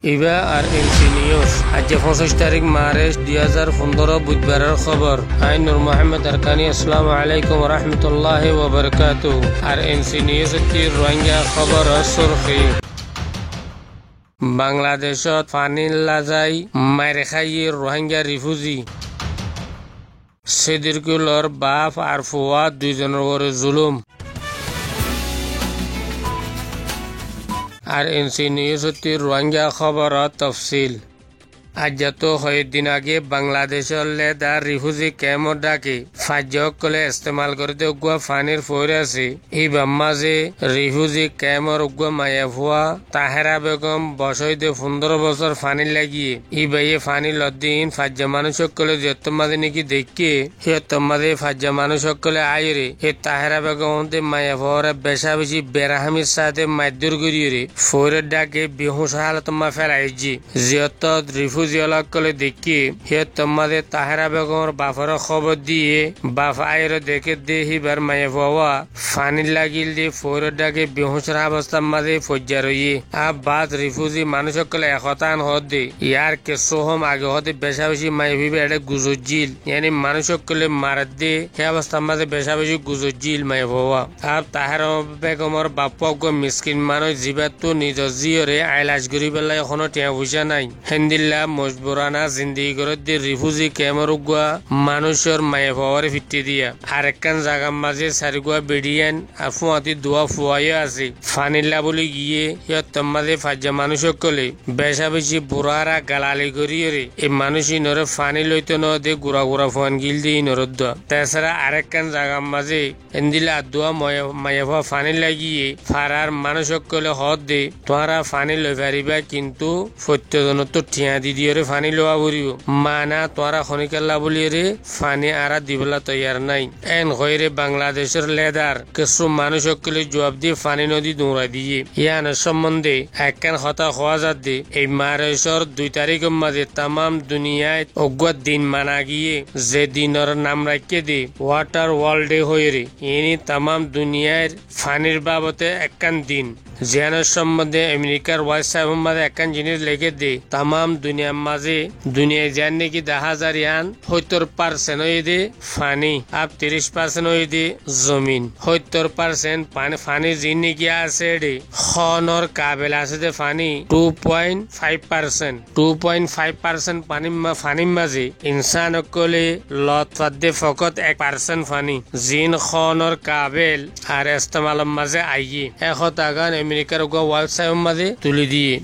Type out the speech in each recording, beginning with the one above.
ইবা আর NC news আজ 25 তারিখ March 2015 বুধবারের খবর। আই নূর মোহাম্মদ আরকানি। আসসালামু আলাইকুম রহমতুল্লাহি ওয়া বারাকাতুহু। আর এনসি নিউজ রোহিঙ্গা খবর সুরখি। বাংলাদেশত ফানির লাজাই মাইর খাইয়ে রোহিঙ্গা রিফিউজি। সিদ্দিকুলর বাপ আর ফুয়া দুইজনের ওপরে জুলুম। আর এনসি নিউজ রোহিঙ্গা খবর তফসিল। আজ তো কয়েকদিন আগে বাংলাদেশের লেদা রিফিউজি ক্যাম্প ডাকে ফাজ্যকলে ইস্তেমাল করতে উগুয়া ফানির ফোর আছে। এই মাঝে রিফিউজি ক্যাম্পর উগুয়া মায়া ফুয়া তাহেরা বেগম বসইতে 15 বছর ফানি লাগিয়ে ই বাইয়ে ফানি লদ্দিন ফাজ্যা মানুষ সকলে যত মাঝে নাকি দেখে সে তোমাদের ফাজ্যা মানুষ সকলে আইরে হে তাহেরা বেগম মায়া ফুয়ারা বেশা বেশি বেরাহামির সাথে মাইদুর করিয়ে ফোরের ডাকে বেহুশ হালত ফেলাইছি যত রিফিউজি কলে দেখি হে তোমাদের তাহেরা বেগমের বাপর খবর দিয়ে বাপ আয়ের দেখে দেহিবার মায়ে বাবা ফানি লাগিল দিয়ে ফোরের ডাকে বেহুসের অবস্থার মাঝে ফজ্জা রইয়ে আর বাদ রিফিউজি মানুষ সকলে একতান হদ দে ইয়ার কেসোহম আগে হতে বেশা বেশি মায়ে ভিবে এটা গুজজিল ইয়ানি মানুষ সকলে মারাত দে সে অবস্থার মাঝে বেশা বেশি গুজজিল মায়ে বাবা আর তাহেরা বেগমের বাপক মিসকিন মানুষ জীবাত তো নিজর জিয়রে আইলাস করি পেলাই এখনো টিয়া পয়সা নাই হেন্দিল্লা মজবুরানা জিন্দিগি করে দিয়ে রিফিউজি ক্যাম্পের উগুয়া মানুষের মায়ে পাওয়ারে ফিরতে দিয়া আর একখান জাগার মাঝে সারিগুয়া বেড়িয়ান আর ফুয়াতি দোয়া ফুয়াইও আছে ফানিল্লা বলে গিয়ে সিয়ত তোমাদের ফাজ্জা মানুষ কলে বেশা বেশি বুড়ারা গালালি করিয়ে এই মানুষই নরে ফানি লইতে নদে গুড়া গুড়া ফোয়ান গিল দিয়ে নরদ দোয়া তাছাড়া আরেকখান জাগার মাঝে এন্দিলা দোয়া মায়ে পাওয়া ফানি লাগিয়ে ফারার মানুষ কলে হদ দে তোমারা ফানি লই পারিবা কিন্তু সত্যজনত তো ঠিয়া দি দিয়ে ফানি লোয়া বলিব মানা তোরা খনিকাল্লা বলিয়ে রে ফানি আরা দিবলা তৈয়ার নাই এন হয়ে বাংলাদেশের লেদার কিছু মানুষ সকলে জবাব দিয়ে ফানি নদী দৌড়া দিয়ে ইয়ান সম্বন্ধে একখান হতা হওয়া যাতে এই মার্চের 2 তারিখের মাঝে তামাম দুনিয়ায় অজ্ঞাত দিন মানা গিয়ে যে দিনের নাম রাখিয়ে দে ওয়াটার ওয়ার্ল্ড ডে হয়ে রে ইনি তামাম দুনিয়ার ফানির বাবতে একখান দিন জিয়ানের সম্বন্ধে আমেরিকার ওয়াইস সাহেবের মাঝে একখান জিনিস লেগে দে তামাম দুনিয়ার মাঝে দুনিয়ায় যান নাকি 10,000 ইয়ান 70% হয়ে দে ফানি আর 30% হয়ে দে জমিন 70% ফানি জিন নাকি আছে দে খনর কাবেল আছে দে ফানি 2.5% ফানির মাঝে ইনসান কলে লত দে ফকত 1% ফানি জিন খনর কাবেল আর ইস্তেমালের মাঝে আইয়ে এখন আমেরিকার ওয়ার্ল্ড সাহেবের মাঝে তুলে দিয়ে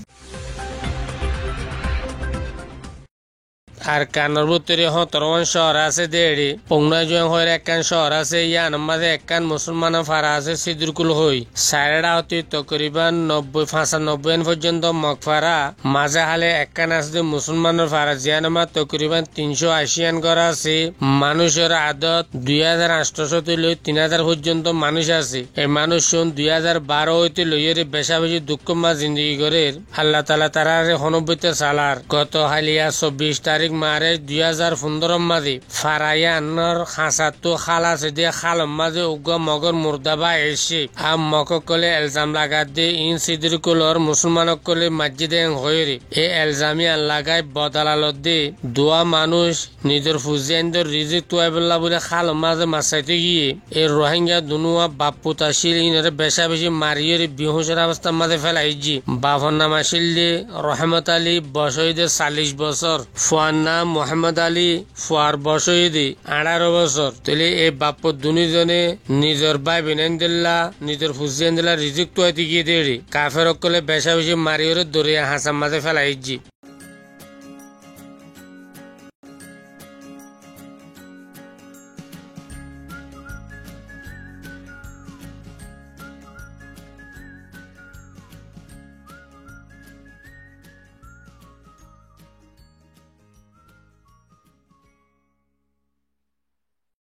আর কানর ভিতরে তরওয়ান শহর আছে দেড়ি পংনা জং হয়ে একখান শহর আছে ইয়ান মাঝে একখান মুসলমান ফারা আছে সিদ্দিকুল হই সাইরা হতে তকরিবান 95 পর্যন্ত মকফারা মাঝে হালে একখান আছে মুসলমানের ফারা জিয়ান মা তকরিবান 380 ঘর আছে মানুষের আদত 2800 থেকে 3000 পর্যন্ত মানুষ আছে এই মানুষ 2012 হইতে লইয়ের বেশা বেশি দুঃখ মা জিন্দগি করে আল্লাহ তাআলা তারা হনবতে সালার গত হালিয়া 24 তারিখ মার্চ 2015 মাঝে ফারায়ানোর খাঁচাতো খাল আছে দিয়ে খালম মাঝে উগ্র মগর মুর্দাবা এসে আর মকলে এলজাম লাগাত দিয়ে ইন সিদ্দিকুলর মুসলমানক কলে মসজিদে হয়ে এই এলজামিয়ান লাগাই বদালালত দিয়ে দোয়া মানুষ নিজের ফুজিয়ানদের রিজিক তোয়াবল্লা বলে খালম মাঝে মাসাইতে গিয়ে এই রোহিঙ্গা দুনুয়া বাপ্পু তাশিল ইনরে বেশা বেশি মারিয়ে বিহুসের অবস্থার মাঝে ফেলাইছি বাফর নাম আসিল দিয়ে রহমত আলী বসইদে 40 বছর ফুয়ান নাম মোহাম্মদ আলী ফুয়ার বসইদি 18 বছর তাহলে এই বাপ্প দুজনে নিজের ভাই বিনেন্দিল্লা নিজের হুসেন্দিল্লা রিজিক তো গিয়ে দেড়ি কাফের অকলে বেশা বেশি মারিয়ে দরিয়া হাসার মাঝে ফেলাইছি।